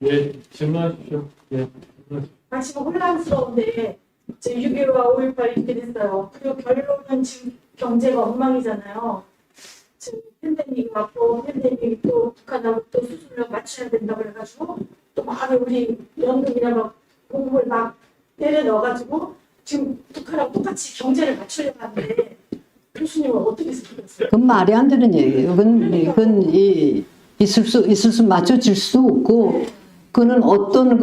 예, 질문하십시오. 예. 지금 혼란스러운데 이제 6.15가 5.18 이렇게 됐어요. 그리고 결론은 지금 경제가 엉망이잖아요. 지금 팬데믹이 왔고 팬데믹이 또 북한하고 또 수준을 맞춰야 된다고 그래가지고 또 막 우리 연금이나 막 공무를 막 때려 넣어가지고 지금 북한하고 똑같이 경제를 맞추려고 하는데 교수님은 어떻게 생각하세요? 그건 말이 안 되는 얘기예요. 그건 있을 수 맞춰질 수도 없고, 그는 어떤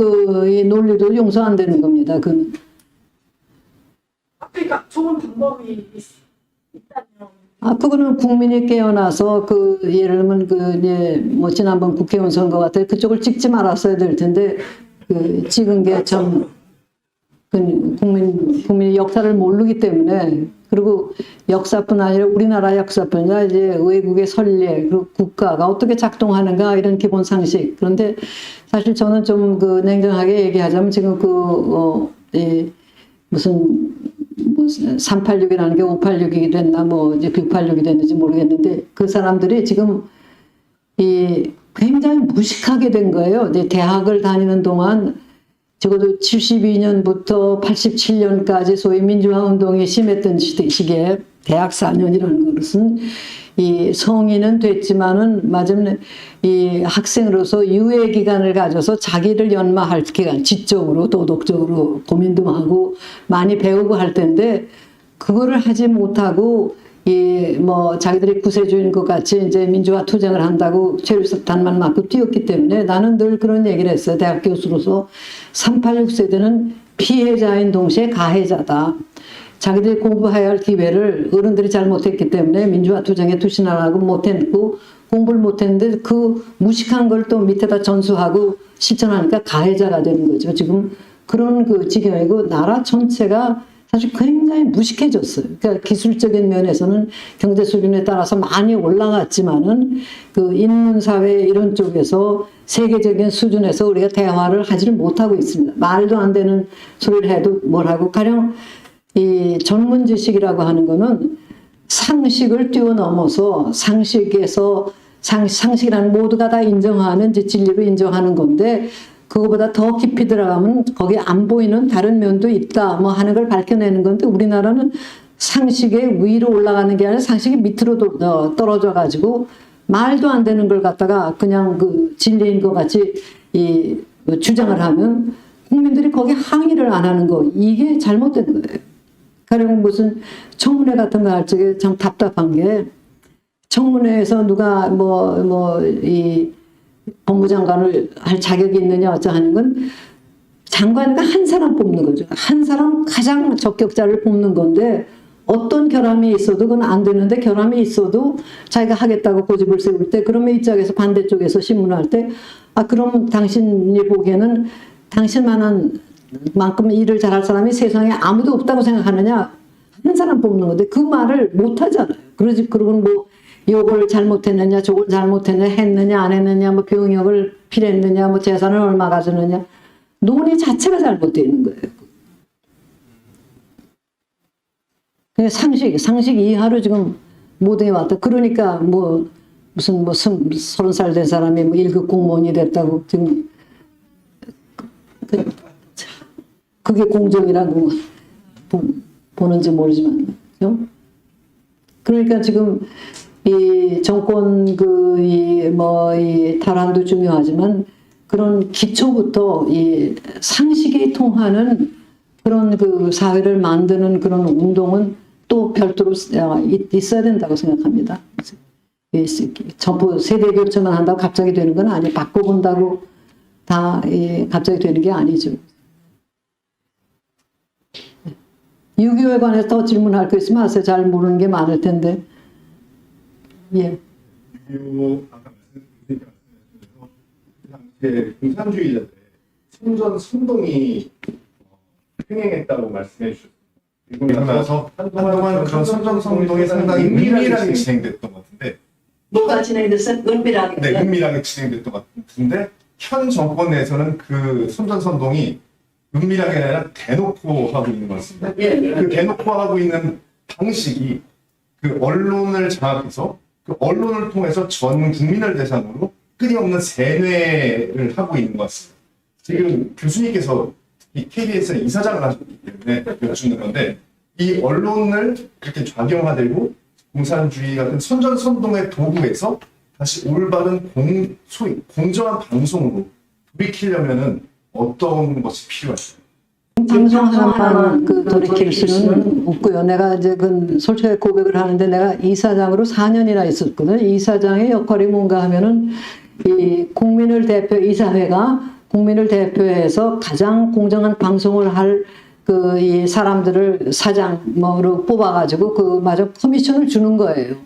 이 논리도 용서 안 되는 겁니다. 그러니까 좋은 방법이 있다면. 그거는 국민이 깨어나서 예를 들면 뭐 지난번 국회의원 선거 같아 그쪽을 찍지 말았어야 될 텐데 찍은 게 참 국민이 역사를 모르기 때문에, 그리고 역사뿐 아니라 우리나라 역사뿐 아니라 이제 외국의 선례 그리고 국가가 어떻게 작동하는가 이런 기본 상식. 그런데 사실 저는 좀 냉정하게 얘기하자면 지금 무슨 386이라는 게 586이 됐나 뭐 이제 686이 됐는지 모르겠는데 그 사람들이 지금 굉장히 무식하게 된 거예요. 이제 대학을 다니는 동안 적어도 72년부터 87년까지 소위 민주화 운동이 심했던 시기에 대학 4년이라는 것은 이 성인은 됐지만은 마침내 이 학생으로서 유예 기간을 가져서 자기를 연마할 기간, 지적으로 도덕적으로 고민도 하고 많이 배우고 할 텐데 그거를 하지 못하고 뭐 자기들이 구세주인 것 같이 이제 민주화 투쟁을 한다고 최루탄만 맞고 뛰었기 때문에 나는 늘 그런 얘기를 했어요. 대학 교수로서 386 세대는 피해자인 동시에 가해자다. 자기들이 공부해야 할 기회를 어른들이 잘못했기 때문에 민주화 투쟁에 투신하라고 못했고 공부를 못했는데 그 무식한 걸 또 밑에다 전수하고 실천하니까 가해자가 되는 거죠. 지금 그런 지경이고 나라 전체가 사실 굉장히 무식해졌어요. 그러니까 기술적인 면에서는 경제 수준에 따라서 많이 올라갔지만은 인문사회 이런 쪽에서 세계적인 수준에서 우리가 대화를 하지를 못하고 있습니다. 말도 안 되는 소리를 해도 뭘 하고, 가령 이 전문 지식이라고 하는 거는 상식을 뛰어넘어서 상식이라는 모두가 다 인정하는 진리로 인정하는 건데 그거보다 더 깊이 들어가면 거기 안 보이는 다른 면도 있다 뭐 하는 걸 밝혀내는 건데 우리나라는 상식의 위로 올라가는 게 아니라 상식이 밑으로 떨어져 가지고 말도 안 되는 걸 갖다가 그냥 진리인 것 같이 주장을 하면 국민들이 거기에 항의를 안 하는 거, 이게 잘못된 거예요. 가령 무슨 청문회 같은 거 할 적에 참 답답한 게, 청문회에서 누가 이 법무장관을 할 자격이 있느냐 어쩌 하는 건 장관과 한 사람 뽑는 거죠. 한 사람 가장 적격자를 뽑는 건데 어떤 결함이 있어도 그건 안 되는데, 결함이 있어도 자기가 하겠다고 고집을 세울 때 그러면 이쪽에서 반대쪽에서 신문할 때 그럼 당신이 보기에는 당신만한 만큼 일을 잘할 사람이 세상에 아무도 없다고 생각하느냐, 한 사람 뽑는 건데 그 말을 못 하잖아요. 그러고 뭐 요걸 잘못했느냐 저걸 잘못했느냐 했느냐 안 했느냐 뭐 병역을 필요했느냐 뭐 재산을 얼마 가졌느냐, 논의 자체가 잘못되어 있는 거예요. 그냥 상식 이하로 지금 모든게 왔다. 그러니까 무슨 30살 된 사람이 1급 공무원이 됐다고 지금 그게 공정이라고 보는지 모르지만, 그렇죠? 그러니까 지금 이 정권 이 탈환도 중요하지만 그런 기초부터 이 상식이 통하는 그런 사회를 만드는 그런 운동은 또 별도로 있어야 된다고 생각합니다. 전부 세대 교체만 한다고 갑자기 되는 건 아니에요. 바꿔본다고 다 갑자기 되는 게 아니죠. 6.25에 관해서 더 질문할 거 있으면 하세요. 잘 모르는 게 많을 텐데. 예. 6.25 아까 말씀드린 공산주의자들 생존 선동이 횡행했다고 말씀해 주셨습니다. 그러면서 한동안 그런 선전 선동이 상당히 은밀하게 진행됐던 것 같은데, 뭐가 진행됐어요? 은밀하게. 네, 은밀하게 진행됐던 것 같은데 현 정권 내에서는 그 선전 선동이 은밀하게 아니라 대놓고 하고 있는 것 같습니다. 예. 그 대놓고 하고 있는 방식이 언론을 장악해서 그 언론을 통해서 전 국민을 대상으로 끊임없는 세뇌를 하고 있는 것 같습니다. 지금 교수님께서 이 KBS의 이사장을 하셨기 때문에 여쭙는 건데 이 언론을 그렇게 좌경화되고 공산주의 같은 선전선동의 도구에서 다시 올바른 소위 공정한 방송으로 돌이키려면은 어떤 것이 필요할까요? 방송 하나만 돌이킬 수는 없고요. 내가 이제 솔직하게 고백을 하는데 내가 이사장으로 4년이나 있었거든요. 이사장의 역할이 뭔가 하면은 이 국민을 대표 이사회가 국민을 대표해서 가장 공정한 방송을 할 이 사람들을 사장으로 뽑아가지고 마저 커미션을 주는 거예요.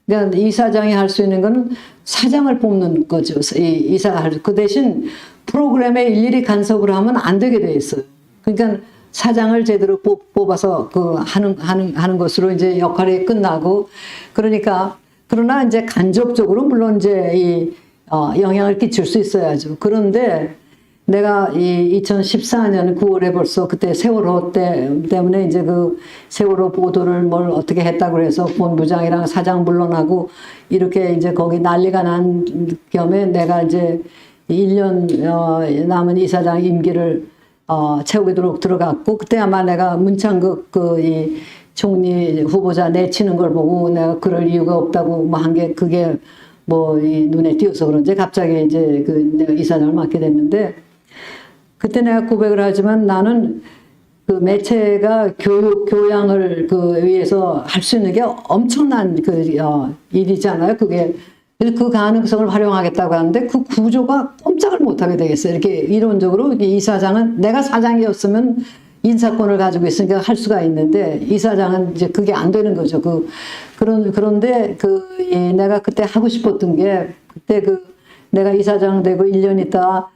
그러니까 이사장이 할 수 있는 거는 사장을 뽑는 거죠. 이사가 할 그 대신 프로그램에 일일이 간섭을 하면 안 되게 돼 있어요. 그러니까 사장을 제대로 뽑아서 하는 것으로 이제 역할이 끝나고 그러니까 그러나 이제 간접적으로 물론 이제 영향을 끼칠 수 있어야죠. 그런데 내가 2014년 9월에 벌써 그때 세월호 때문에 이제 그 세월호 보도를 뭘 어떻게 했다고 그래서 본부장이랑 사장 물러나고 이렇게 이제 거기 난리가 난 겸에 내가 이제 1년 남은 이사장 임기를 채우도록 들어갔고 그때 아마 내가 문창극 이 총리 후보자 내치는 걸 보고 내가 그럴 이유가 없다고 뭐 한 게 그게 뭐 이 눈에 띄어서 그런지 갑자기 이제 내가 이사장을 맡게 됐는데 그때 내가 고백을 하지만 나는 그 매체가 교양을 위해서 할 수 있는 게 엄청난 일이잖아요. 그게 그래서 그 가능성을 활용하겠다고 하는데 그 구조가 꼼짝을 못하게 되겠어요. 이렇게 이론적으로 이사장은 내가 사장이었으면 인사권을 가지고 있으니까 할 수가 있는데 이사장은 이제 그게 안 되는 거죠. 그런데 내가 그때 하고 싶었던 게 그때 내가 이사장 되고 1년 있다가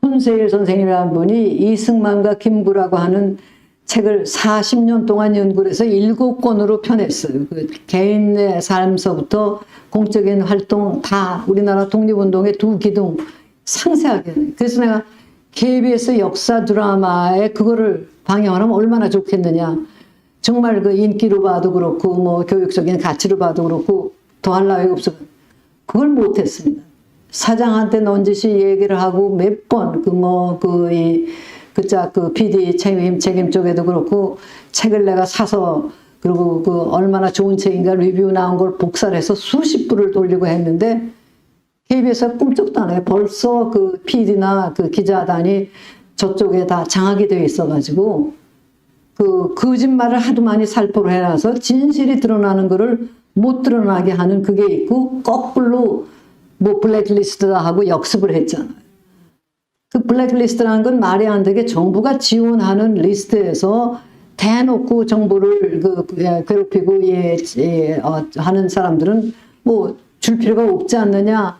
손세일 선생님이라는 분이 이승만과 김구라고 하는 책을 40년 동안 연구를 해서 7권으로 펴냈어요. 개인의 삶서부터 공적인 활동 다 우리나라 독립운동의 두 기둥 상세하게. 그래서 내가 KBS 역사 드라마에 그거를 방영하면 얼마나 좋겠느냐. 정말 인기로 봐도 그렇고 뭐 교육적인 가치로 봐도 그렇고 더할 나위가 없어. 그걸 못했습니다. 사장한테 넌지시 얘기를 하고 몇 번 PD 책임 쪽에도 그렇고 책을 내가 사서 그리고 얼마나 좋은 책인가 리뷰 나온 걸 복사를 해서 수십 부를 돌리고 했는데 KBS가 꿈쩍도 안 해요. 벌써 PD나 기자단이 저쪽에 다 장악이 되어 있어가지고 거짓말을 하도 많이 살포를 해놔서 진실이 드러나는 거를 못 드러나게 하는 그게 있고 거꾸로 뭐 블랙리스트다 하고 역습을 했잖아요. 그 블랙리스트라는 건 말이 안 되게 정부가 지원하는 리스트에서 대놓고 정보를 괴롭히고 하는 사람들은 뭐 줄 필요가 없지 않느냐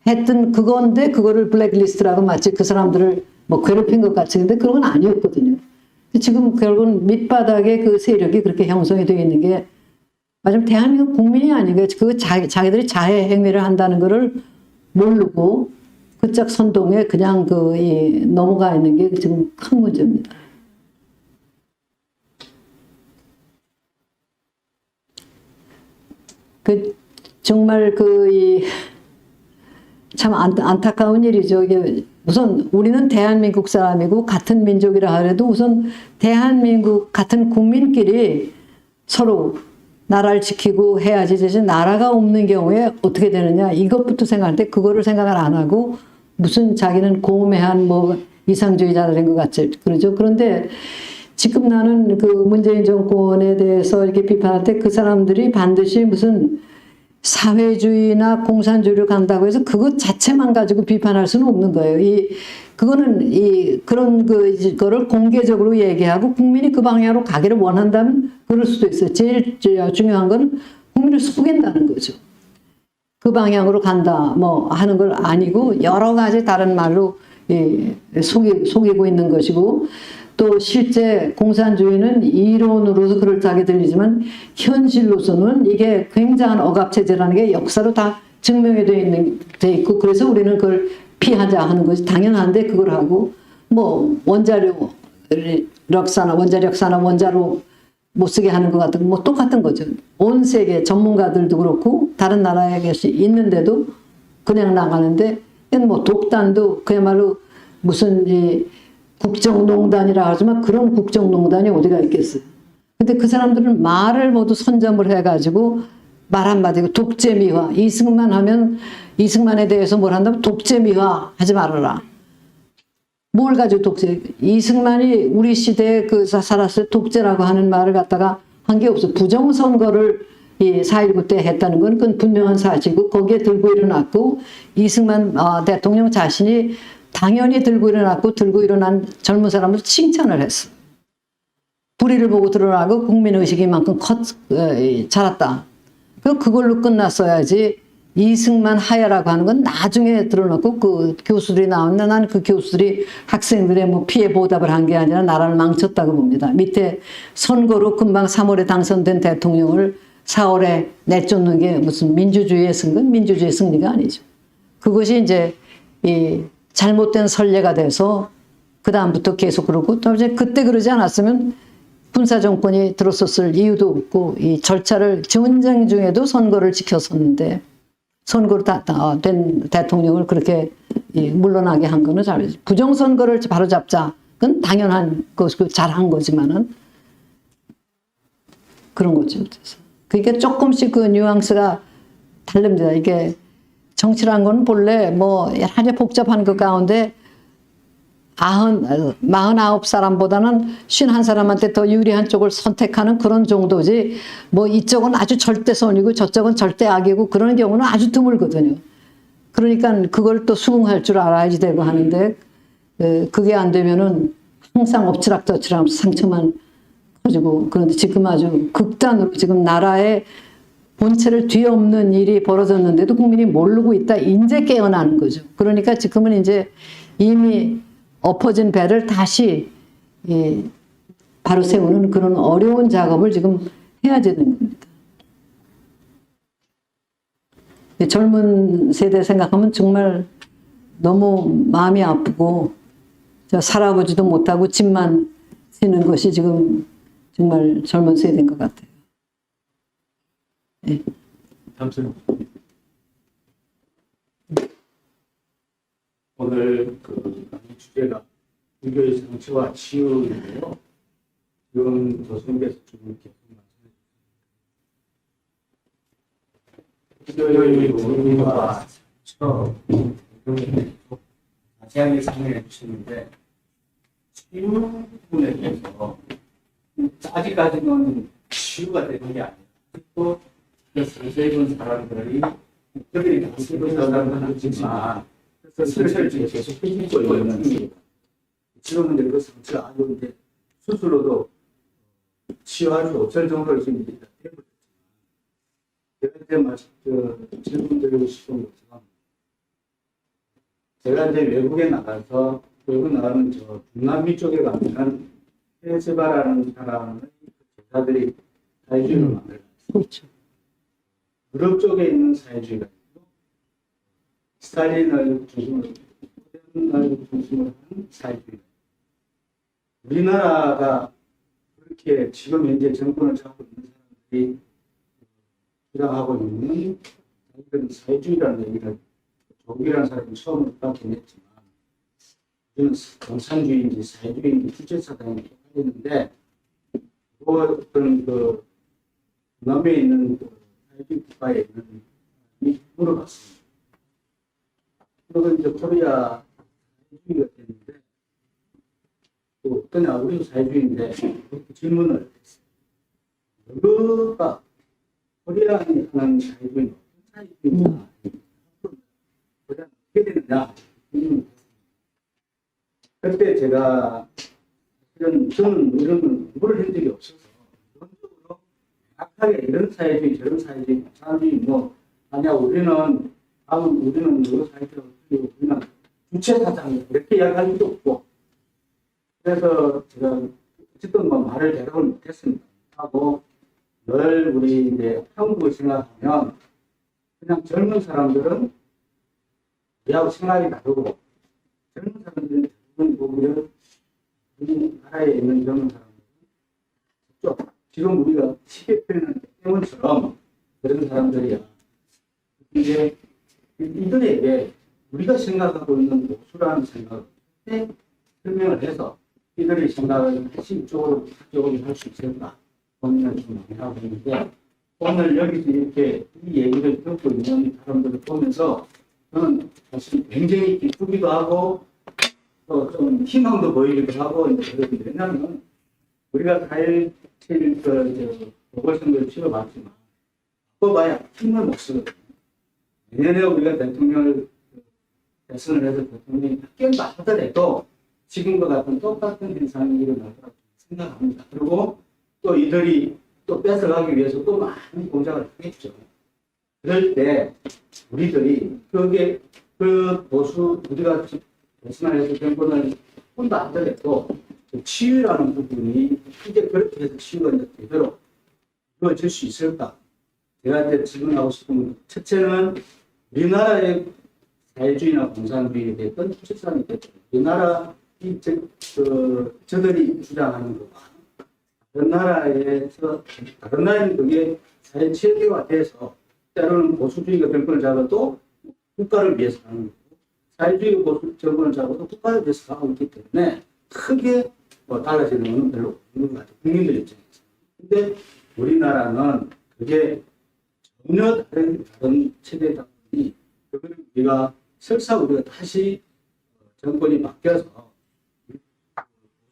했던 그건데 그거를 블랙리스트라고 마치 그 사람들을 뭐 괴롭힌 것 같이 근데 그런 건 아니었거든요. 지금 결국은 밑바닥에 그 세력이 그렇게 형성이 되어 있는 게 맞으면 대한민국 국민이 아니고 자기들이 자해 행위를 한다는 거를 모르고 그짝 선동에 그냥 넘어가 있는 게 지금 큰 문제입니다. 정말 참 안타까운 일이죠. 이게 우선 우리는 대한민국 사람이고 같은 민족이라 하더라도 우선 대한민국 같은 국민끼리 서로 나라를 지키고 해야지 대신 나라가 없는 경우에 어떻게 되느냐 이것부터 생각하는데 그거를 생각을 안 하고 무슨 자기는 고매한 뭐 이상주의자라는 것 같이 그러죠. 그런데 지금 나는 문재인 정권에 대해서 이렇게 비판할 때 그 사람들이 반드시 무슨 사회주의나 공산주의를 간다고 해서 그것 자체만 가지고 비판할 수는 없는 거예요. 그거는 그런 거를 공개적으로 얘기하고 국민이 그 방향으로 가기를 원한다면 그럴 수도 있어요. 제일 중요한 건 국민을 속인다는 거죠. 그 방향으로 간다 뭐 하는 걸 아니고 여러 가지 다른 말로 속이고 있는 것이고 또 실제 공산주의는 이론으로서 그럴듯하게 들리지만 현실로서는 이게 굉장한 억압체제라는 게 역사로 다 증명이 돼 있고 그래서 우리는 그걸 피하자 하는 것이 당연한데 그걸 하고 뭐 원자력 역사나 원자로 못 쓰게 하는 것 같은 뭐 똑같은 거죠. 온 세계 전문가들도 그렇고 다른 나라에 있는데도 그냥 나가는데 뭐 독단도 그야말로 무슨 이 국정농단이라 하지만 그런 국정농단이 어디가 있겠어요. 근데 그 사람들은 말을 모두 선점을 해가지고 말 한마디고 독재미화 이승만 하면 이승만에 대해서 뭘 한다면 독재미화 하지 말아라. 뭘 가지고 독재? 이승만이 우리 시대에 그 살았을 때 독재라고 하는 말을 갖다가 한 게 없어. 부정선거를 이 4.19 때 했다는 건 그건 분명한 사실이고 거기에 들고 일어났고 이승만 대통령 자신이 당연히 들고 일어난 젊은 사람을 칭찬을 했어. 불의를 보고 드러나고 국민의식이 만큼 자랐다. 그걸로 끝났어야지 이승만 하야라고 하는 건 나중에 드러났고 그 교수들이 나왔는데 나는 그 교수들이 학생들의 뭐 피해 보답을 한 게 아니라 나라를 망쳤다고 봅니다. 밑에 선거로 금방 3월에 당선된 대통령을 4월에 내쫓는 게 무슨 민주주의의 승건? 민주주의의 승리가 아니죠. 그것이 이제 이 잘못된 선례가 돼서 그 다음부터 계속 그러고 또 이제 그때 그러지 않았으면 군사 정권이 들었었을 이유도 없고 이 절차를 전쟁 중에도 선거를 지켰었는데 선거로 된 대통령을 그렇게 물러나게 한 거는 잘했죠. 부정선거를 바로잡자. 그건 당연한 것이고 잘한 거지만은 그런 거죠. 그러니까 조금씩 그 뉘앙스가 다릅니다. 이게 정치란 건 본래 뭐 여러 가지 복잡한 것 가운데 49사람보다는 51사람한테 더 유리한 쪽을 선택하는 그런 정도지 뭐 이쪽은 아주 절대선이고 저쪽은 절대악이고 그런 경우는 아주 드물거든요. 그러니까 그걸 또 수긍할 줄 알아야지 되고 하는데 그게 안 되면은 항상 엎치락뒤치락 상처만 커지고 그런데 지금 아주 극단으로 지금 나라의 본체를 뒤엎는 일이 벌어졌는데도 국민이 모르고 있다. 이제 깨어나는 거죠. 그러니까 지금은 이제 이미 엎어진 배를 다시 바로 세우는 그런 어려운 작업을 지금 해야 되는 겁니다. 젊은 세대 생각하면 정말 너무 마음이 아프고 살아보지도 못하고 집만 지는 것이 지금 정말 젊은 세대인 것 같아요. 네. 잠시만요. 오늘 그 강의 주제가 불교의 정치와 치유인데요. 지금 교수님께서 좀 계속 말씀해 주셨습니다. 불교의 정치와 자세하게 설명해 주시는데 치유 부분에 대해서 아직까지는 치유가 되는 게 아니에요. 또 선생님 본 사람들이 그들이 다 쓰는 사람은 아니지만 수술을 계속 해주고 있는 지금은 그 상처가 안 좋은데 스스로도 치유할 수 없을 정도로 지금 되어버렸지만 제가 이제 질문드리고 싶은 것처럼 제가 이제 외국에 나가서 외국 나가는 저 중남미 쪽에 가면 헤즈바라는 사람의 제자들이 사회주의를 만들어요. 그렇죠. 유럽 쪽에 있는 사회주의가 있고 스탈린을 중심으로 한 사회주의. 우리나라가 그렇게 지금 현재 정권을 잡고 있는 사람들이 주장하고 있는 그런 사회주의라는 얘기를 조국이라는 사람이 처음으로 받긴 했지만 우리는 공산주의인지 사회주의인지 주체사상이 헷갈리는데 어떤 그 남에 있는 그 사회주의 국가에 있는 사람이 물어봤습니다. 그리고 이제 코리아 사회주의가 됐는데 또 어떠냐 우리도 사회주의인데 그렇게 질문을 했어요. 너가 코리아에 하는 사회주의는 어떤 사회주의냐 코리아는 어떻게 되느냐 그때 제가 저는 이런 공부를 한 적이 없어서 기본적으로 정확하게 이런 사회주의 저런 사회주의 사람들이 뭐 아니야 우리는 여러 사회주의가 우리는 주체사상이 이렇게 이야기할 수도 없고 그래서 제가 어쨌든 뭐 말을 대답을 못했습니다. 하고 늘 우리 이제 한국을 생각하면 그냥 젊은 사람들은 우리하고 생각이 다르고 젊은 사람들은 대부분 오히려 우리 나라에 있는 젊은 사람들은 지금 우리가 쉽게 표현하는 행원처럼 그런 사람들이야. 이제 이들에게 우리가 생각하고 있는 보수라는 생각을 설명을 해서 이들의 생각을 핵심적으로 할 수 있을까 고민을 좀 많이 하고 있는데, 오늘 여기서 이렇게 이 얘기를 듣고 있는 사람들을 보면서 저는 사실 굉장히 기쁘기도 하고 또 좀 희망도 보이기도 하고, 왜냐하면 우리가 4.17 보궐선거를 치러봤지만 바꿔봐야 힘을 못 쓰거든요. 내년에 우리가 대통령을 대선을 해서 대통령이 바뀐다 하더라도 지금과 같은 똑같은 현상이 일어날 거라고 생각합니다. 그리고 또 이들이 또 뺏어가기 위해서 또 많은 공작을 하겠죠. 그럴 때 우리들이 그게 그 보수 우리가 대선을 해서 정권을 혼자 하더라도 치유라는 부분이 이제 그렇게 해서 치유가 이제 제대로 이루어질 수 있을까? 제가 이제 질문하고 싶은 건, 첫째는 우리나라의 사회주의나 공산주의에 됐든 투철산이 됐든 우리나라 저들이 주장하는 거가 다른 나라에는 그게 사회 체계화돼서 때로는 보수주의가 정권을 잡아도 국가를 위해서 하는 거고, 사회주의가 보수 정권을 잡아도 국가를 위해서 하고 있기 때문에 크게 달라지는 건 별로 없는 것 같아요. 국민들 입장에서. 근데 우리나라는 그게 전혀 다른 체제다 보니 그걸 우리가 설사 우리가 다시 정권이 바뀌어서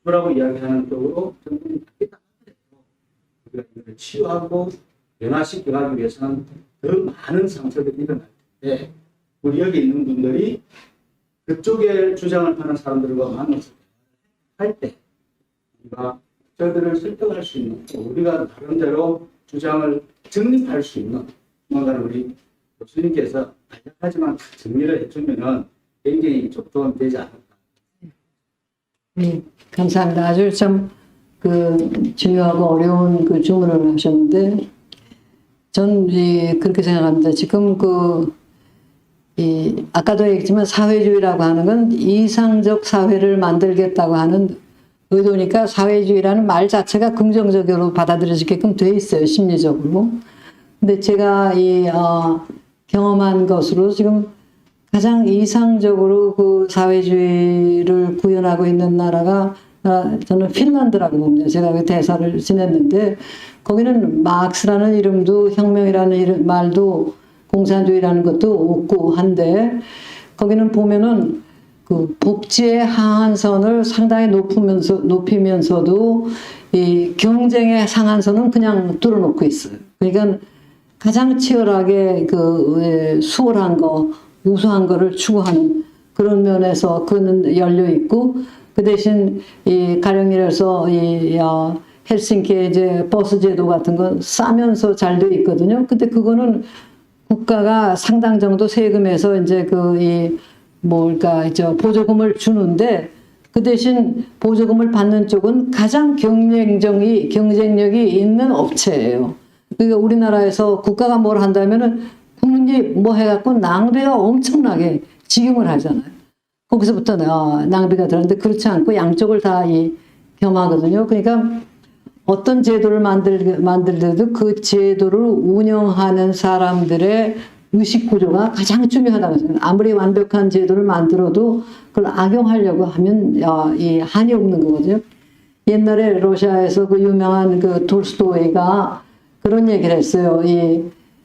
보수라고 이야기하는 쪽으로 정권이 바뀌다 하더라도 우리가 이걸 치유하고 변화시켜 가기 위해서는 더 많은 상처들이 일어날 텐데, 우리 여기 있는 분들이 그쪽에 주장을 하는 사람들과 만나서 할 때 우리가 저들을 설득할 수 있는, 우리가 나름대로 주장을 정립할 수 있는 뭔가를 우리 교수님께서 간략하지만 정리를 해주면은 굉장히 좀 도움이 되지 않을까. 네, 감사합니다. 아주 참 중요하고 어려운 주문을 하셨는데, 전 그렇게 생각합니다. 지금 아까도 얘기했지만 사회주의라고 하는 건 이상적 사회를 만들겠다고 하는 의도니까 사회주의라는 말 자체가 긍정적으로 받아들여지게끔 돼 있어요, 심리적으로. 근데 제가 경험한 것으로 지금 가장 이상적으로 그 사회주의를 구현하고 있는 나라가 저는 핀란드라고 봅니다. 제가 그 대사를 지냈는데 거기는 마크스라는 이름도 혁명이라는 말도 공산주의라는 것도 없고 한데, 거기는 보면은 그 복지의 하한선을 상당히 높이면서도 이 경쟁의 상한선은 그냥 뚫어놓고 있어요. 그러니까 가장 치열하게 수월한 거, 우수한 거를 추구하는 그런 면에서 그는 열려 있고, 그 대신 가령 이래서 헬싱키의 이제 버스 제도 같은 건 싸면서 잘 돼 있거든요. 근데 그거는 국가가 상당 정도 세금에서 이제 보조금을 주는데, 그 대신 보조금을 받는 쪽은 가장 경쟁력이 있는 업체예요. 그러니까 우리나라에서 국가가 뭘 한다면은 국민이 뭐 해갖고 낭비가 엄청나게 직용을 하잖아요. 거기서부터 낭비가 들었는데 그렇지 않고 양쪽을 다 겸하거든요. 그러니까 어떤 제도를 만들더라도 그 제도를 운영하는 사람들의 의식 구조가 가장 중요하다고 생각해요. 아무리 완벽한 제도를 만들어도 그걸 악용하려고 하면 한이 없는 거거든요. 옛날에 러시아에서 그 유명한 돌스토이가 그런 얘기를 했어요.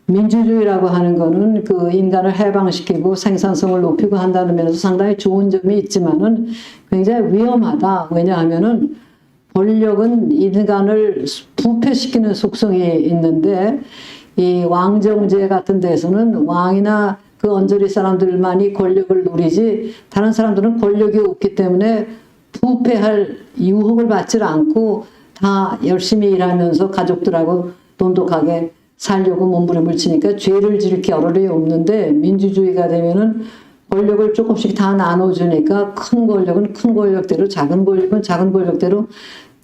민주주의라고 하는 거는 그 인간을 해방시키고 생산성을 높이고 한다는 면에서 상당히 좋은 점이 있지만은 굉장히 위험하다. 왜냐하면은 권력은 인간을 부패시키는 속성이 있는데, 이 왕정제 같은 데서는 왕이나 그 언저리 사람들만이 권력을 누리지 다른 사람들은 권력이 없기 때문에 부패할 유혹을 받지 않고 다 열심히 일하면서 가족들하고 돈독하게 살려고 몸부림을 치니까 죄를 지을 겨를이 없는데, 민주주의가 되면은 권력을 조금씩 다 나눠주니까 큰 권력은 큰 권력대로, 작은 권력은 작은 권력대로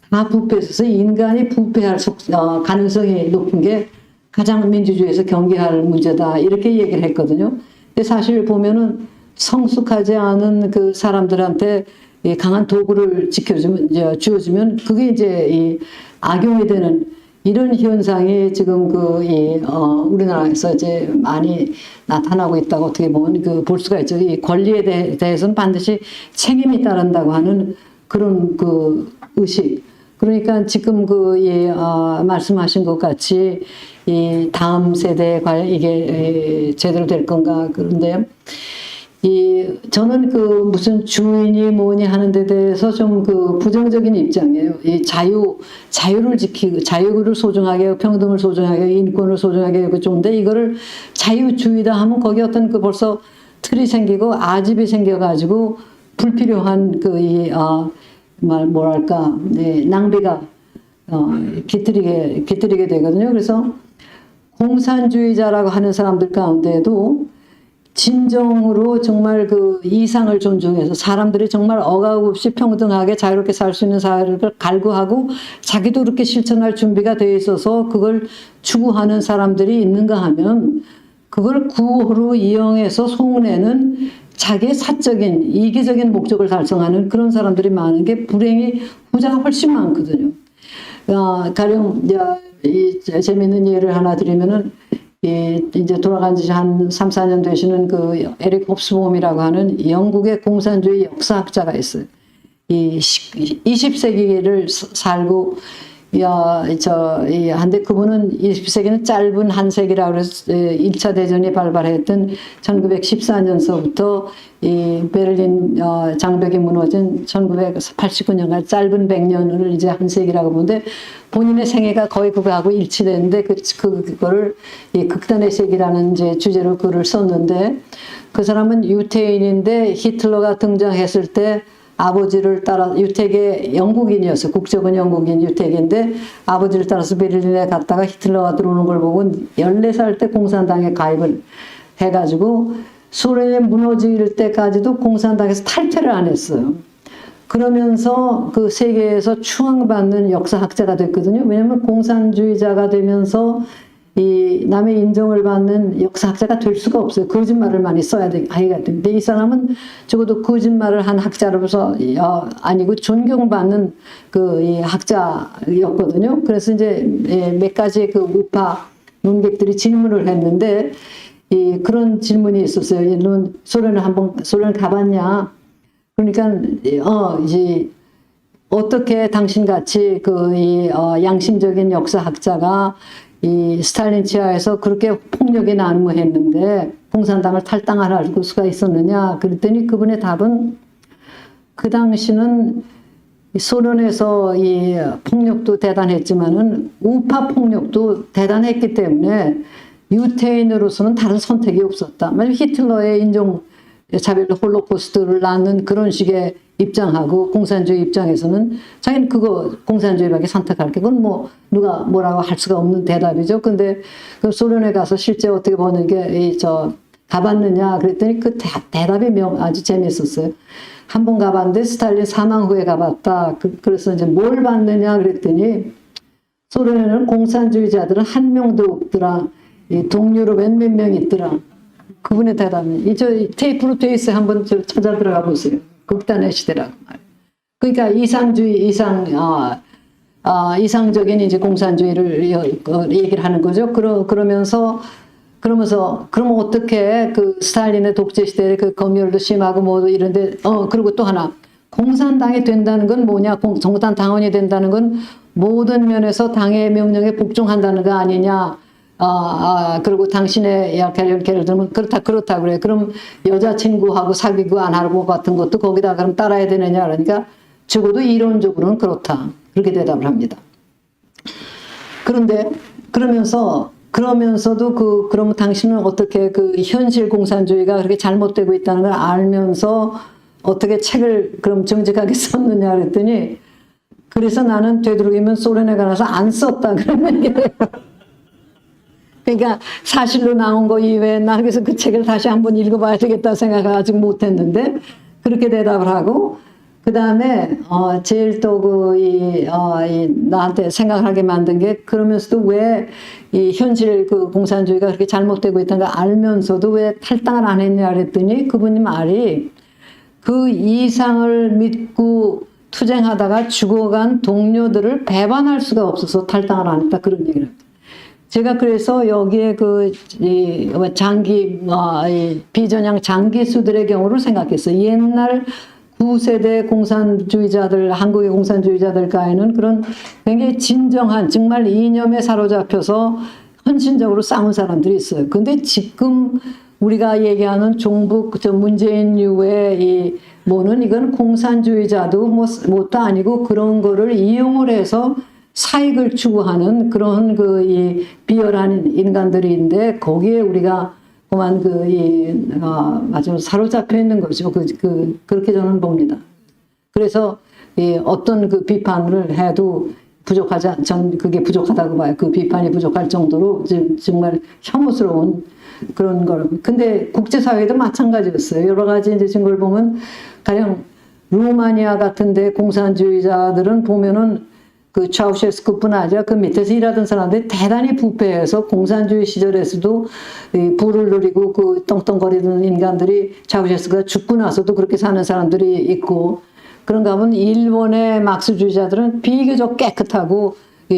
다 부패해서 인간이 부패할 가능성이 높은 게 가장 민주주의에서 경계할 문제다, 이렇게 얘기를 했거든요. 근데 사실 보면은 성숙하지 않은 그 사람들한테 강한 도구를 주어주면 그게 이제 악용이 되는 이런 현상이 지금 우리나라에서 이제 많이 나타나고 있다고 어떻게 보면 볼 수가 있죠. 이 권리에 대해서는 반드시 책임이 따른다고 하는 그런 의식. 그러니까 지금 말씀하신 것 같이 이 다음 세대에 과연 이게 제대로 될 건가. 그런데 저는 무슨 주인이 뭐니 하는 데 대해서 좀 부정적인 입장이에요. 이 자유를 지키고, 자유를 소중하게 하고, 평등을 소중하게 하고, 인권을 소중하게 하고 좋은데, 이거를 자유주의다 하면 거기 어떤 벌써 틀이 생기고, 아집이 생겨가지고, 불필요한 낭비가, 깃들이게 되거든요. 그래서 공산주의자라고 하는 사람들 가운데도 진정으로 정말 이상을 존중해서 사람들이 정말 억압 없이 평등하게 자유롭게 살 수 있는 사회를 갈구하고 자기도 그렇게 실천할 준비가 되어 있어서 그걸 추구하는 사람들이 있는가 하면 그걸 구호로 이용해서 속내는 자기의 사적인 이기적인 목적을 달성하는 그런 사람들이 많은 게 불행히 후자가 훨씬 많거든요. 가령 재미있는 예를 하나 드리면은 이제 돌아간 지 한 3, 4년 되시는 에릭 홉스봄이라고 하는 영국의 공산주의 역사학자가 있어요. 20세기를 살고, 한데 그분은 20세기는 짧은 한 세기라고 해서 1차 대전이 발발했던 1914년서부터 베를린 장벽이 무너진 1989년까지 짧은 100년을 이제 한 세기라고 보는데 본인의 생애가 거의 그거하고 일치되는데 그거를 극단의 세기라는 이제 주제로 글을 썼는데 그 사람은 유태인인데 히틀러가 등장했을 때 아버지를 따라 유택의 영국인이었어요. 국적은 영국인 유택인데 아버지를 따라서 베를린에 갔다가 히틀러가 들어오는 걸 보고 14살 때 공산당에 가입을 해가지고 소련이 무너질 때까지도 공산당에서 탈퇴를 안 했어요. 그러면서 세계에서 추앙받는 역사학자가 됐거든요. 왜냐하면 공산주의자가 되면서 남의 인정을 받는 역사학자가 될 수가 없어요. 거짓말을 많이 써야 하기가 되는데 이 사람은 적어도 거짓말을 한 학자로서 아니고 존경받는 이 학자였거든요. 그래서 이제 몇 가지 우파 논객들이 질문을 했는데 그런 질문이 있었어요. 넌 소련 가봤냐? 그러니까 이제 어떻게 당신같이 양심적인 역사학자가 스탈린 치하에서 그렇게 폭력이 난무했는데 공산당을 탈당할 수가 있었느냐? 그랬더니 그분의 답은 그 당시는 소련에서 폭력도 대단했지만은 우파 폭력도 대단했기 때문에 유태인으로서는 다른 선택이 없었다. 만약 히틀러의 인종차별 홀로코스트를 낳는 그런 식의 입장하고 공산주의 입장에서는 자기는 공산주의밖에 선택할 게 그건 누가 뭐라고 할 수가 없는 대답이죠. 근데 소련에 가서 실제 어떻게 보는 게 가봤느냐 그랬더니 대답이 아주 재미있었어요. 한 번 가봤는데 스탈린 사망 후에 가봤다. 그래서 이제 뭘 봤느냐 그랬더니 소련에는 공산주의자들은 한 명도 없더라. 동유럽엔 몇 명 있더라. 그분의 대답은 테이프로 돼 있어요. 한번 찾아 들어가 보세요. 극단의 시대라고 말이에요. 그러니까 이상적인 이제 공산주의를 얘기를 하는 거죠. 그러면서 그럼 어떻게 스탈린의 독재 시대에 검열도 심하고 이런데 그리고 또 하나 공산당이 된다는 건 뭐냐? 공산 당원이 된다는 건 모든 면에서 당의 명령에 복종한다는 거 아니냐? 그리고 당신의 예를 들면 그렇다 그래. 그럼 여자친구하고 사귀고 안 하고 같은 것도 거기다 그럼 따라야 되느냐 그러니까 적어도 이론적으로는 그렇다. 그렇게 대답을 합니다. 그런데 그러면서도 그러면 당신은 어떻게 현실 공산주의가 그렇게 잘못되고 있다는 걸 알면서 어떻게 책을 그럼 정직하게 썼느냐 그랬더니 그래서 나는 되도록이면 소련에 가서 안 썼다 그러는 게 그러니까 사실로 나온 거 이외에 나 그래서 그 책을 다시 한번 읽어봐야 되겠다 생각을 아직 못했는데 그렇게 대답을 하고 그 다음에 제일 또 나한테 생각하게 만든 게 그러면서도 왜 이 현실 공산주의가 그렇게 잘못되고 있다는 걸 알면서도 왜 탈당을 안 했냐 그랬더니 그분이 말이 그 이상을 믿고 투쟁하다가 죽어간 동료들을 배반할 수가 없어서 탈당을 안 했다 그런 얘기를 합니다. 제가 그래서 여기에 이 비전향 장기수들의 경우를 생각했어요. 옛날 9세대 공산주의자들, 한국의 공산주의자들과에는 그런 굉장히 진정한 정말 이념에 사로잡혀서 헌신적으로 싸운 사람들이 있어요. 근데 지금 우리가 얘기하는 종북, 문재인 유의 이건 공산주의자도 뭣도 아니고 그런 거를 이용을 해서 사익을 추구하는 그런 이 비열한 인간들인데 거기에 우리가 그만 아주 사로잡혀 있는 거죠. 그렇게 저는 봅니다. 그래서 어떤 그 비판을 해도 전 그게 부족하다고 봐요. 그 비판이 부족할 정도로 정말 혐오스러운 그런 걸. 근데 국제사회도 마찬가지였어요. 여러 가지 이제 증거를 보면 가령 루마니아 같은데 공산주의자들은 보면은 그 차우셰스쿠뿐 아니라 그 밑에서 일하던 사람들이 대단히 부패해서 공산주의 시절에서도 부를 누리고 그 떵떵거리는 인간들이 차우셰스쿠가 죽고 나서도 그렇게 사는 사람들이 있고 그런가 하면 일본의 막스주의자들은 비교적 깨끗하고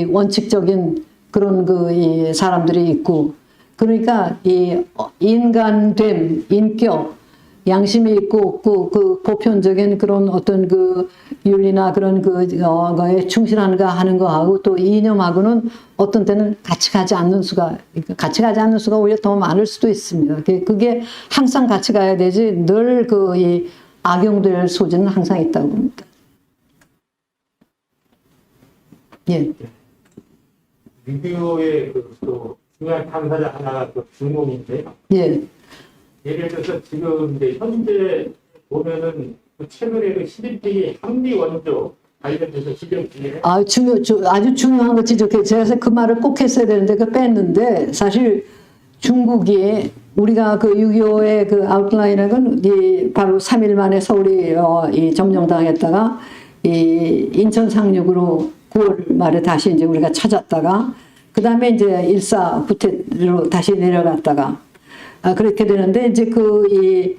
원칙적인 그런 이 사람들이 있고 그러니까 이 인간됨, 인격, 양심이 있고 없고 그 보편적인 그런 어떤 그 윤리나 그런 거에 충실한가 하는 거하고 또 이념하고는 어떤 때는 같이 가지 않는 수가 오히려 더 많을 수도 있습니다. 그게 항상 같이 가야 되지 늘 이 악용될 소지는 항상 있다고 봅니다. 예. 유교의 또 중요한 당사자 하나가 또 중공인데. 예. 예를 들어서 지금 이제 현재 보면은 최근에 그 시진핑이 한미 원조 관련돼서 지금 아주 중요한 거지. 제가 그 말을 꼭 했어야 되는데 뺐는데 사실 중국이 우리가 그 6.25의 그 아웃라인은 바로 3일 만에 서울이 점령당했다가 인천 상륙으로 9월 말에 다시 이제 우리가 찾았다가 그 다음에 이제 일사후퇴로 다시 내려갔다가 그렇게 되는데 이제 이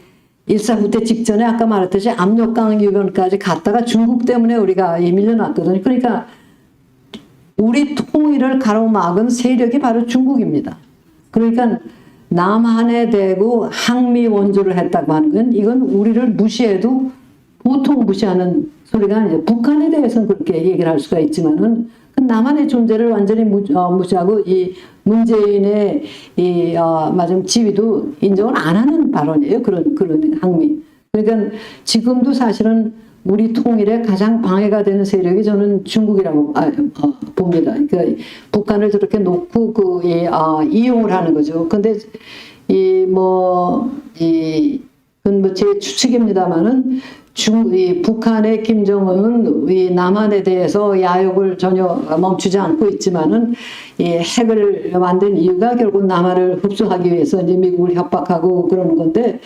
일사후퇴 직전에 아까 말했듯이 압록강 유변까지 갔다가 중국 때문에 우리가 밀려났거든요. 그러니까 우리 통일을 가로막은 세력이 바로 중국입니다. 그러니까 남한에 대고 항미 원조를 했다고 하는 건 이건 우리를 무시해도 보통 무시하는 소리가 아니죠. 북한에 대해서는 그렇게 얘기를 할 수가 있지만은 남한의 존재를 완전히 무시하고 이 문재인의 마지막 지위도 인정을 안 하는 발언이에요. 그런 항미. 그러니까 지금도 사실은 우리 통일에 가장 방해가 되는 세력이 저는 중국이라고 봅니다. 그러니까 북한을 저렇게 놓고 이용을 하는 거죠. 근데 그건 제 추측입니다만은 북한의 김정은은 이 남한에 대해서 야욕을 전혀 멈추지 않고 있지만은 이 핵을 만든 이유가 결국 남한을 흡수하기 위해서 이제 미국을 협박하고 그러는 건데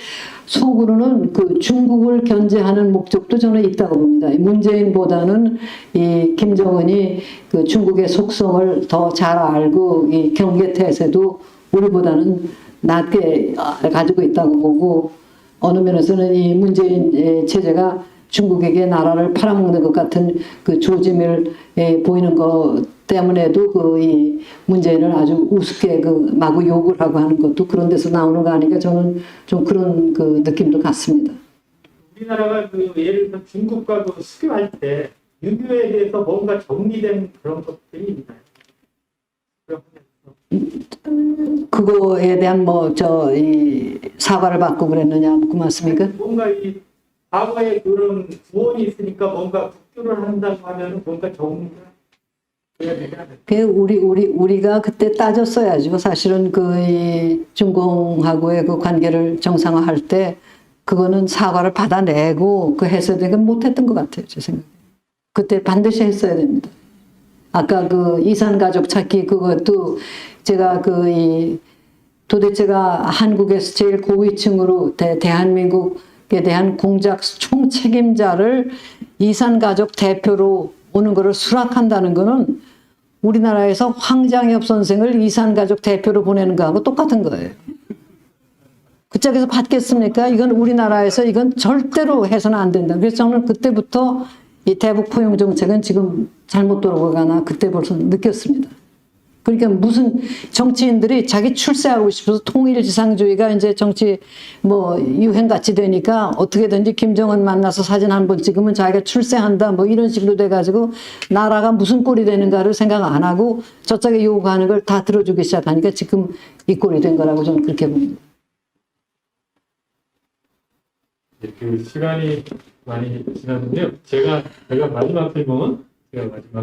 속으로는 그 중국을 견제하는 목적도 저는 있다고 봅니다. 문재인보다는 이 김정은이 그 중국의 속성을 더 잘 알고 이 경계 태세도 우리보다는 낮게 가지고 있다고 보고 어느 면에서는 이 문재인 체제가 중국에게 나라를 팔아먹는 것 같은 그 조짐을 보이는 것 때문에도 이 문재인을 아주 우습게 마구 욕을 하고 하는 것도 그런 데서 나오는 거 아니까 저는 좀 그런 느낌도 같습니다. 우리나라가 예를 들어 중국과 수교할 때 유교에 대해서 뭔가 정리된 그런 것들이 있나요? 그거에 대한 사과를 받고 그랬느냐 그 말씀이니까 뭔가 이 과거에 그런 구원이 있으니까 뭔가 국교를 한다고 하면 뭔가 정리가 돼야 되잖아요. 우리가 그때 따졌어야죠. 사실은 중공하고의 그 관계를 정상화할 때 그거는 사과를 받아내고 그 했어야 되는 건 못했던 것 같아요. 제 생각에. 그때 반드시 했어야 됩니다. 아까 이산 가족 찾기 그것도 제가 도대체가 한국에서 제일 고위층으로 대한민국에 대한 공작 총책임자를 이산 가족 대표로 오는 것을 수락한다는 거는 우리나라에서 황장엽 선생을 이산 가족 대표로 보내는 거하고 똑같은 거예요. 그 짝에서 받겠습니까? 이건 우리나라에서 이건 절대로 해서는 안 된다. 그래서 저는 그때부터 이 대북 포용 정책은 지금 잘못 돌아가나 그때 벌써 느꼈습니다. 그러니까 무슨 정치인들이 자기 출세하고 싶어서 통일지상주의가 이제 정치 뭐 유행같이 되니까 어떻게든지 김정은 만나서 사진 한 번 찍으면 자기가 출세한다 뭐 이런 식으로 돼가지고 나라가 무슨 꼴이 되는가를 생각 안 하고 저쪽에 요구하는 걸 다 들어주기 시작하니까 지금 이 꼴이 된 거라고 저는 그렇게 봅니다. 그 시간이 많이 지났는데요. 제가 마지막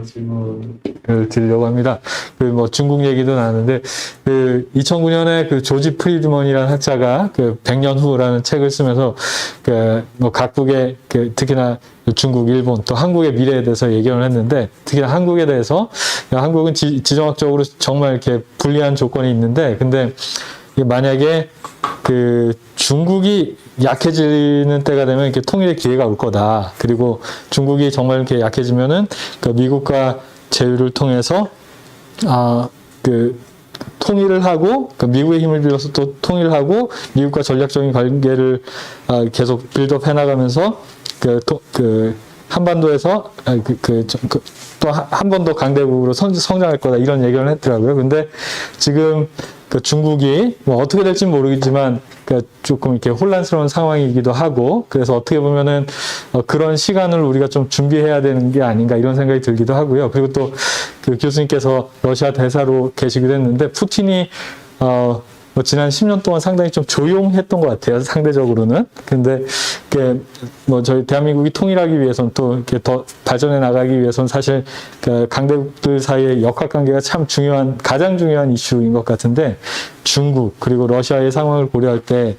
질문을 드리려고 합니다. 그 뭐 중국 얘기도 나왔는데 그 2009년에 그 조지 프리드먼이라는 학자가 그 100년 후라는 책을 쓰면서 그 뭐 각국의 그 특히나 중국, 일본 또 한국의 미래에 대해서 얘기를 했는데 특히나 한국에 대해서 한국은 지정학적으로 정말 이렇게 불리한 조건이 있는데 근데 만약에 그 중국이 약해지는 때가 되면 이렇게 통일의 기회가 올 거다. 그리고 중국이 정말 이렇게 약해지면은 그 미국과 제휴를 통해서 그 통일을 하고 그 미국의 힘을 빌려서 또 통일을 하고 미국과 전략적인 관계를 계속 빌드업 해나가면서 그 한반도에서 또 한 번 더 강대국으로 성장할 거다 이런 얘기를 했더라고요. 근데 지금 그 중국이 뭐 어떻게 될지 모르겠지만 그 조금 이렇게 혼란스러운 상황이기도 하고 그래서 어떻게 보면은 그런 시간을 우리가 좀 준비해야 되는 게 아닌가 이런 생각이 들기도 하고요. 그리고 또 그 교수님께서 러시아 대사로 계시기도 했는데 푸틴이 뭐 지난 10년 동안 상당히 좀 조용했던 것 같아요. 상대적으로는. 근데 뭐 저희 대한민국이 통일하기 위해서는 또 이렇게 더 발전해 나가기 위해서는 사실 그 강대국들 사이의 역학관계가 참 가장 중요한 이슈인 것 같은데 중국 그리고 러시아의 상황을 고려할 때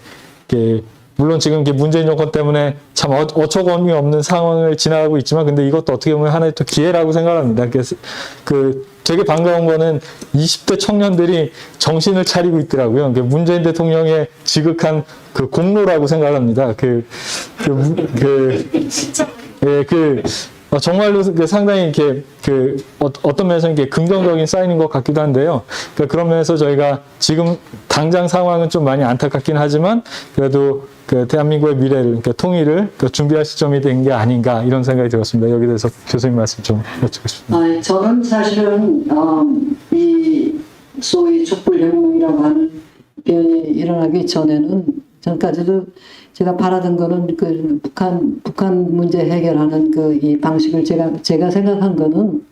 물론 지금 문재인 정권 때문에 참 어처구니 없는 상황을 지나가고 있지만 근데 이것도 어떻게 보면 하나의 또 기회라고 생각합니다. 그래서 되게 반가운 거는 20대 청년들이 정신을 차리고 있더라고요. 문재인 대통령의 지극한 그 공로라고 생각합니다. 정말로 상당히 이렇게 어떤 면에서 이렇게 긍정적인 사인인 것 같기도 한데요. 그런 면에서 저희가 지금 당장 상황은 좀 많이 안타깝긴 하지만 그래도 그 대한민국의 미래를 통일을 준비할 시점이 된 게 아닌가 이런 생각이 들었습니다. 여기 대해서 교수님 말씀 좀 여쭙고 싶습니다. 저는 사실은 이 소위 촛불혁명이라고 하는 변이 일어나기 전까지도 제가 바라던 거는 그 북한 문제 해결하는 이 방식을 제가 생각한 거는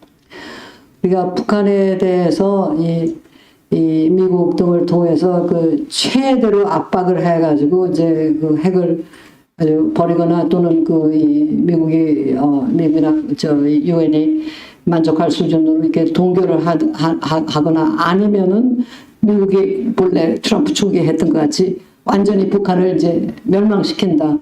우리가 북한에 대해서 이 미국 등을 통해서 그 최대로 압박을 해가지고 이제 그 핵을 버리거나 또는 미국이나 유엔이 만족할 수준으로 이렇게 동결을 하거나 아니면은 미국이 본래 트럼프 초기에 했던 것 같이 완전히 북한을 이제 멸망시킨다.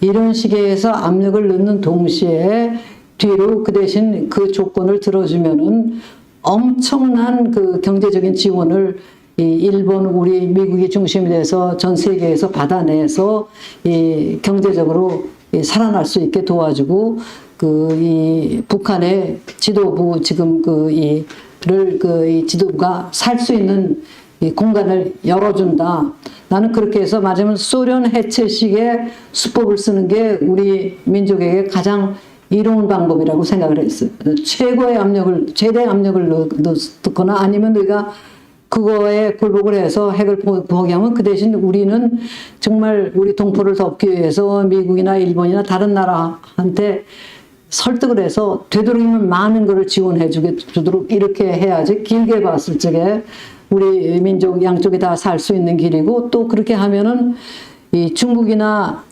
이런 식에서 압력을 넣는 동시에 뒤로 그 대신 그 조건을 들어주면은 엄청난 그 경제적인 지원을 일본, 우리 미국이 중심이 돼서 전 세계에서 받아내서 경제적으로 살아날 수 있게 도와주고 이 북한의 지도부 지금 이 지도부가 살 수 있는 이 공간을 열어준다. 나는 그렇게 해서 맞으면 소련 해체식의 수법을 쓰는 게 우리 민족에게 가장 이로운 방법이라고 생각을 했어요. 최대의 압력을 넣거나 아니면 우리가 그거에 굴복을 해서 핵을 포기하면 그 대신 우리는 정말 우리 동포를 돕기 위해서 미국이나 일본이나 다른 나라한테 설득을 해서 되도록이면 많은 것을 지원해 주도록 이렇게 해야지 길게 봤을 적에 우리 민족 양쪽이 다 살 수 있는 길이고 또 그렇게 하면은 이 중국이나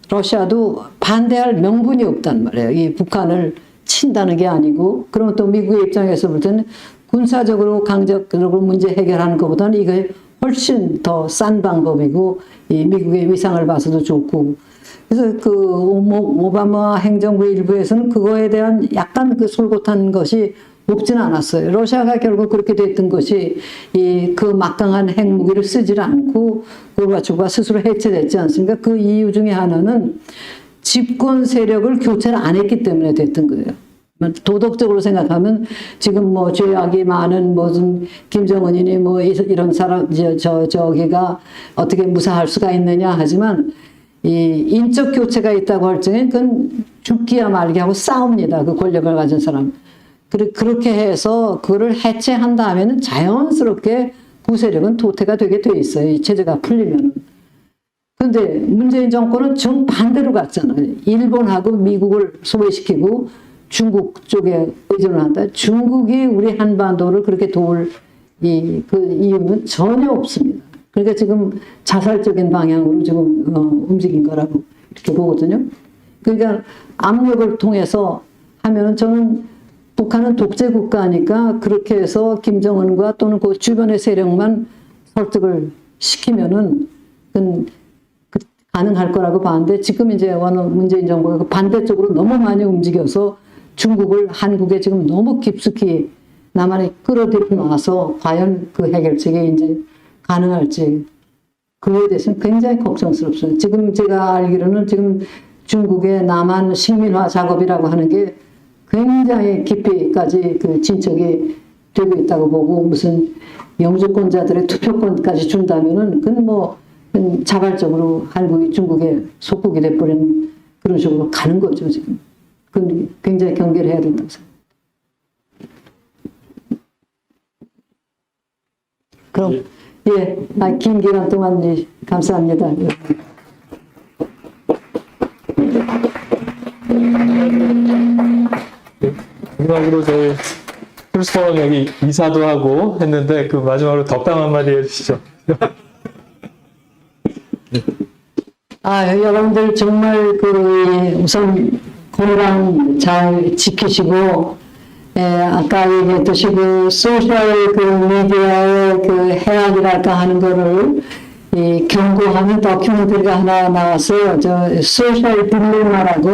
러시아도 반대할 명분이 없단 말이에요. 이 북한을 친다는 게 아니고 그러면 또 미국의 입장에서 볼 때는 군사적으로 강적으로 문제 해결하는 것보다는 이게 훨씬 더 싼 방법이고 이 미국의 위상을 봐서도 좋고 그래서 오바마 행정부 일부에서는 그거에 대한 약간 솔깃한 것이 없지는 않았어요. 러시아가 결국 그렇게 됐던 것이 그 막강한 핵무기를 쓰질 않고 고르바초프가 스스로 해체됐지 않습니까? 그 이유 중에 하나는 집권 세력을 교체를 안 했기 때문에 됐던 거예요. 도덕적으로 생각하면 지금 죄악이 많은 무슨 김정은이니 이런 사람 저기가 어떻게 무사할 수가 있느냐 하지만 이 인적 교체가 있다고 할 적엔 그건 죽기야 말기 하고 싸웁니다. 그 권력을 가진 사람. 그렇게 해서 그거를 해체한 다음에는 자연스럽게 구세력은 도태가 되게 돼 있어요. 이 체제가 풀리면. 근데 문재인 정권은 정반대로 갔잖아요. 일본하고 미국을 소외시키고 중국 쪽에 의존을 한다. 중국이 우리 한반도를 그렇게 도울 그 이유는 전혀 없습니다. 그러니까 지금 자살적인 방향으로 지금 움직인 거라고 이렇게 보거든요. 그러니까 압력을 통해서 하면은 저는 북한은 독재 국가니까 그렇게 해서 김정은과 또는 그 주변의 세력만 설득을 시키면은 가능할 거라고 봤는데 지금 이제 문재인 정부가 그 반대쪽으로 너무 많이 움직여서 중국을 한국에 지금 너무 깊숙이 남한에 끌어들이고 나서 과연 그 해결책이 이제 가능할지 그거에 대해서는 굉장히 걱정스럽습니다. 지금 제가 알기로는 지금 중국의 남한 식민화 작업이라고 하는 게 굉장히 깊이까지 그 진척이 되고 있다고 보고 무슨 영주권자들의 투표권까지 준다면은 그건 뭐 자발적으로 한국이 중국의 속국이 돼버리는 그런 식으로 가는 거죠 지금. 그건 굉장히 경계를 해야 된다고 생각합니다. 그럼 긴 기간 동안 감사합니다. 마지막으로 저희 풀스포럼 여기 이사도 하고 했는데 그 마지막으로 덕담 한마디 해주시죠. 여러분들 정말 우선 건강 잘 지키시고 아까 얘기했듯이 그 소셜 미디어의 해악이랄까 하는 거를 경고하는 다큐멘터리가 하나 나와서 저 소셜 딜레마라고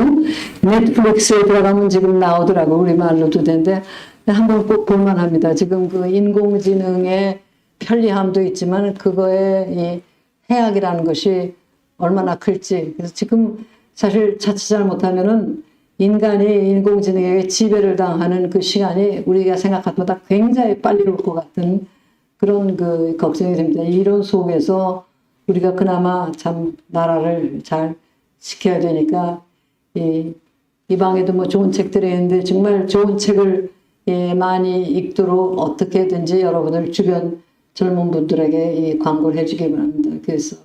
넷플릭스에 들어가면 지금 나오더라고 우리말로도 되는데 한번 꼭 볼만합니다. 지금 그 인공지능의 편리함도 있지만 그거의 이 해악이라는 것이 얼마나 클지. 그래서 지금 사실 자칫 잘못하면은 인간이 인공지능에게 지배를 당하는 그 시간이 우리가 생각한 것보다 굉장히 빨리 올 것 같은 그런 그 걱정이 됩니다. 이런 속에서 우리가 그나마 참 나라를 잘 지켜야 되니까 이 방에도 뭐 좋은 책들이 있는데 정말 좋은 책을 많이 읽도록 어떻게든지 여러분들 주변 젊은 분들에게 광고를 해주기 바랍니다. 그래서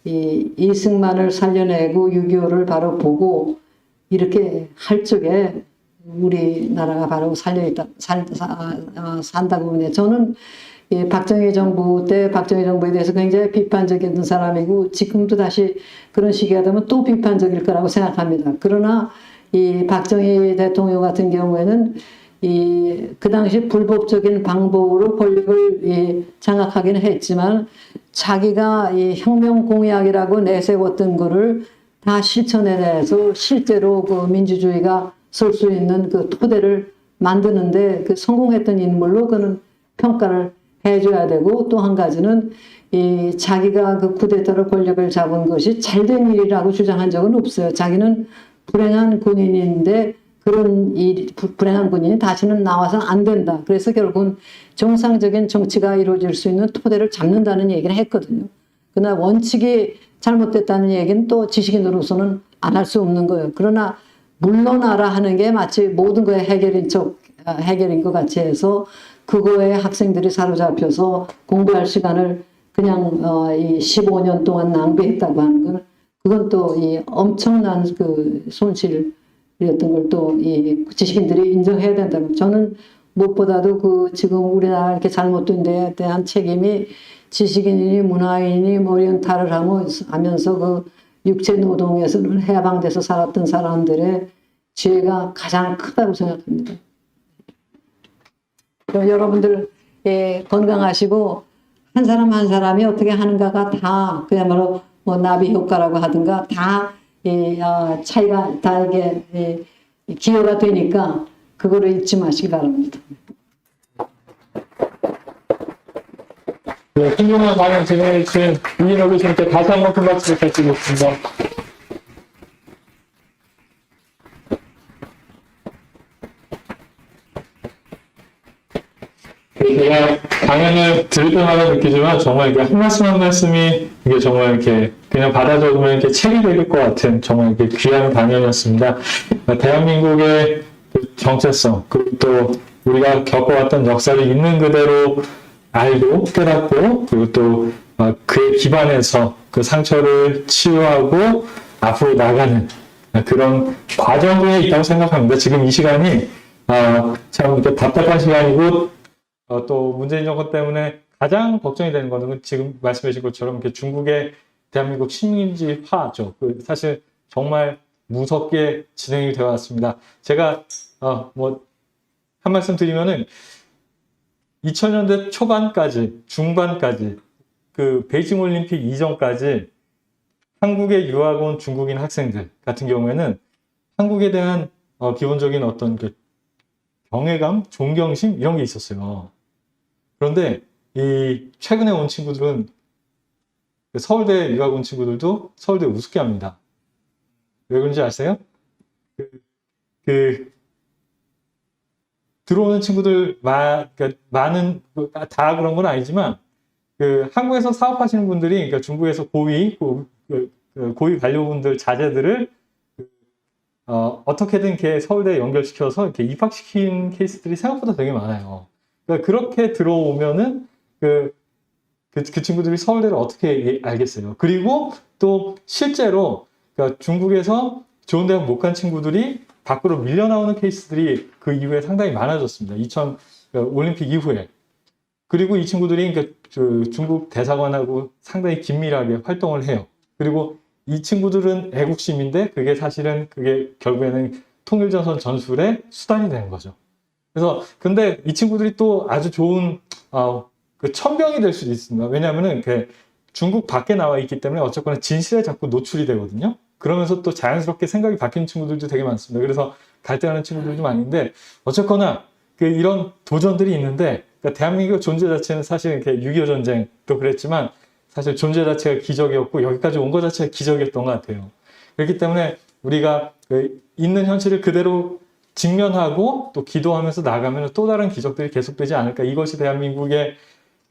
이승만을 살려내고 6.25를 바로 보고 이렇게 할 적에 우리나라가 바로 산다고 보네요. 저는 박정희 정부 때 박정희 정부에 대해서 굉장히 비판적이었던 사람이고 지금도 다시 그런 시기가 되면 또 비판적일 거라고 생각합니다. 그러나 이 박정희 대통령 같은 경우에는 그 당시 불법적인 방법으로 권력을 장악하기는 했지만 자기가 이 혁명 공약이라고 내세웠던 거를 다 실천해내서 실제로 그 민주주의가 설 수 있는 그 토대를 만드는데 그 성공했던 인물로 그는 평가를 해줘야 되고 또 한 가지는 자기가 그 쿠데타로 권력을 잡은 것이 잘된 일이라고 주장한 적은 없어요. 자기는 불행한 군인인데 그런 불행한 군인이 다시는 나와서 안 된다. 그래서 결국은 정상적인 정치가 이루어질 수 있는 토대를 잡는다는 얘기를 했거든요. 그러나 원칙이 잘못됐다는 얘기는 또 지식인으로서는 안 할 수 없는 거예요. 그러나 물러나라 하는 게 마치 모든 거에 해결인 것 같이 해서 그거에 학생들이 사로잡혀서 공부할 시간을 그냥 15년 동안 낭비했다고 하는 건 그건 또 엄청난 그 손실이었던 걸 또 지식인들이 인정해야 된다고. 저는 무엇보다도 그 지금 우리나라 이렇게 잘못된 데에 대한 책임이 지식인이니 문화인이 뭐 이런 탈을 하면서 그 육체 노동에서는 해방돼서 살았던 사람들의 죄가 가장 크다고 생각합니다. 여러분들 건강하시고 한 사람 한 사람이 어떻게 하는가가 다 그야말로 뭐 나비 효과라고 하든가 다 차이가 다 이게 기여가 되니까 그거를 잊지 마시기 바랍니다. 네, 훌륭한 강연 진행해주신 이인호 교수님께 다시 한번 큰 박수 부탁드리겠습니다. 제가 강연을 들을 때마다 느끼지만 정말 이게 한 말씀 한 말씀이 이게 정말 이렇게 그냥 받아 적으면 이렇게 책이 될 것 같은 정말 이렇게 귀한 강연이었습니다. 대한민국의 그 정체성, 그리고 또 우리가 겪어왔던 역사를 있는 그대로 알고 깨닫고, 그리고 또 그에 기반해서 그 상처를 치유하고 앞으로 나가는 그런 과정에 있다고 생각합니다. 지금 이 시간이 참 이렇게 답답한 시간이고, 또 문재인 정권 때문에 가장 걱정이 되는 거는 지금 말씀하신 것처럼 이렇게 중국의 대한민국 식민지화죠. 사실 정말 무섭게 진행이 되어 왔습니다. 제가 한 말씀 드리면은 2000년대 초반까지, 중반까지, 그 베이징 올림픽 이전까지 한국에 유학 온 중국인 학생들 같은 경우에는 한국에 대한 기본적인 어떤 그 경외감, 존경심 이런 게 있었어요. 그런데 이 최근에 온 친구들은 서울대 유학 온 친구들도 서울대 우습게 합니다. 왜 그런지 아세요? 들어오는 친구들 많은 다 그런 건 아니지만 한국에서 사업하시는 분들이 그러니까 중국에서 고위 관료분들 자제들을 어떻게든 이렇게 서울대에 연결시켜서 이렇게 입학시킨 케이스들이 생각보다 되게 많아요. 그러니까 그렇게 들어오면은 그 친구들이 서울대를 어떻게 알겠어요. 그리고 또 실제로 그러니까 중국에서 좋은 대학 못 간 친구들이 밖으로 밀려 나오는 케이스들이 그 이후에 상당히 많아졌습니다. 2000 올림픽 이후에. 그리고 이 친구들이 그러니까 중국 대사관하고 상당히 긴밀하게 활동을 해요. 그리고 이 친구들은 애국심인데 그게 사실은 결국에는 통일전선 전술의 수단이 되는 거죠. 그래서 근데 이 친구들이 또 아주 좋은 천병이 될 수도 있습니다. 왜냐하면은 중국 밖에 나와 있기 때문에 어쨌거나 진실에 자꾸 노출이 되거든요. 그러면서 또 자연스럽게 생각이 바뀌는 친구들도 되게 많습니다. 그래서 갈등하는 친구들도 많은데 어쨌거나 이런 도전들이 있는데 그러니까 대한민국 존재 자체는 사실 이렇게 6.25 전쟁도 그랬지만 사실 존재 자체가 기적이었고 여기까지 온 것 자체가 기적이었던 것 같아요. 그렇기 때문에 우리가 있는 현실을 그대로 직면하고 또 기도하면서 나가면 또 다른 기적들이 계속되지 않을까. 이것이 대한민국의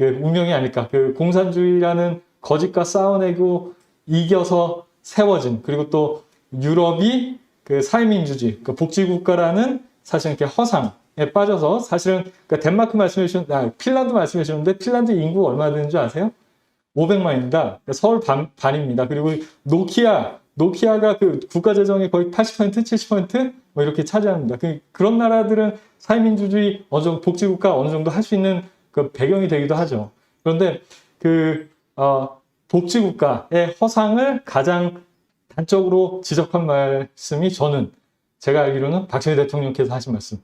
운명이 아닐까. 공산주의라는 거짓과 싸워내고 이겨서 세워진 그리고 또 유럽이 사회민주주의, 복지국가라는 사실 이렇게 허상에 빠져서 사실은 덴마크 말씀해 주셨는데 핀란드 말씀해 주셨는데 핀란드 인구가 얼마 되는 줄 아세요? 500만입니다. 서울 반입니다. 그리고 노키아가 국가 재정의 거의 80%, 70% 뭐 이렇게 차지합니다. 그런 나라들은 사회민주주의 어느 정도 복지국가 어느 정도 할 수 있는 배경이 되기도 하죠. 그런데 복지국가의 허상을 가장 단적으로 지적한 말씀이 제가 알기로는 박정희 대통령께서 하신 말씀.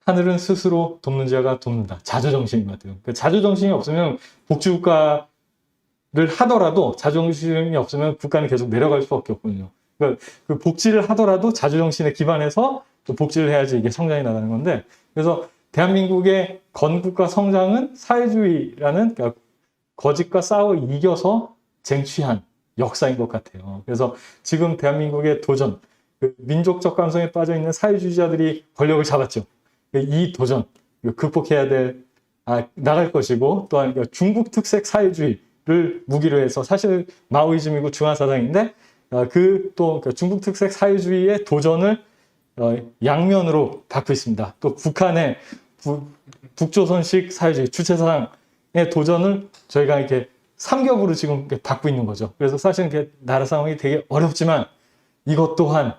하늘은 스스로 돕는 자가 돕는다. 자주정신인 것 같아요. 자주정신이 없으면 복지국가를 하더라도 자주정신이 없으면 국가는 계속 내려갈 수밖에 없거든요. 그러니까 복지를 하더라도 자주정신에 기반해서 또 복지를 해야지 이게 성장이 나가는 건데 그래서 대한민국의 건국과 성장은 사회주의라는 그러니까 거짓과 싸워 이겨서 쟁취한 역사인 것 같아요. 그래서 지금 대한민국의 도전, 민족적 감성에 빠져 있는 사회주의자들이 권력을 잡았죠. 이 도전, 극복해야 나갈 것이고 또한 중국 특색 사회주의를 무기로 해서 사실 마오이즘이고 중화사상인데 중국 특색 사회주의의 도전을 양면으로 받고 있습니다. 또 북한의 북조선식 사회주의 주체사상의 도전을 저희가 이렇게 삼겹으로 지금 받고 있는 거죠. 그래서 사실은 나라 상황이 되게 어렵지만 이것 또한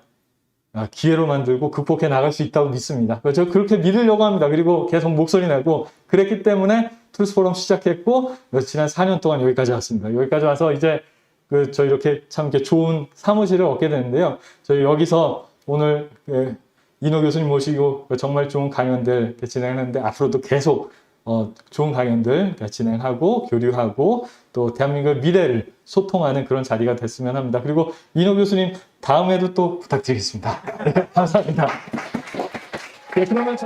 기회로 만들고 극복해 나갈 수 있다고 믿습니다. 저 그렇게 믿으려고 합니다. 그리고 계속 목소리 내고 그랬기 때문에 트루스포럼 시작했고 지난 4년 동안 여기까지 왔습니다. 여기까지 와서 이제 저희 이렇게 참 이렇게 좋은 사무실을 얻게 되는데요. 저희 여기서 오늘 이노 교수님 모시고 정말 좋은 강연들 진행하는데 앞으로도 계속 좋은 강연들 진행하고 교류하고 또 대한민국의 미래를 소통하는 그런 자리가 됐으면 합니다. 그리고 이노 교수님 다음에도 또 부탁드리겠습니다. 감사합니다. 그러면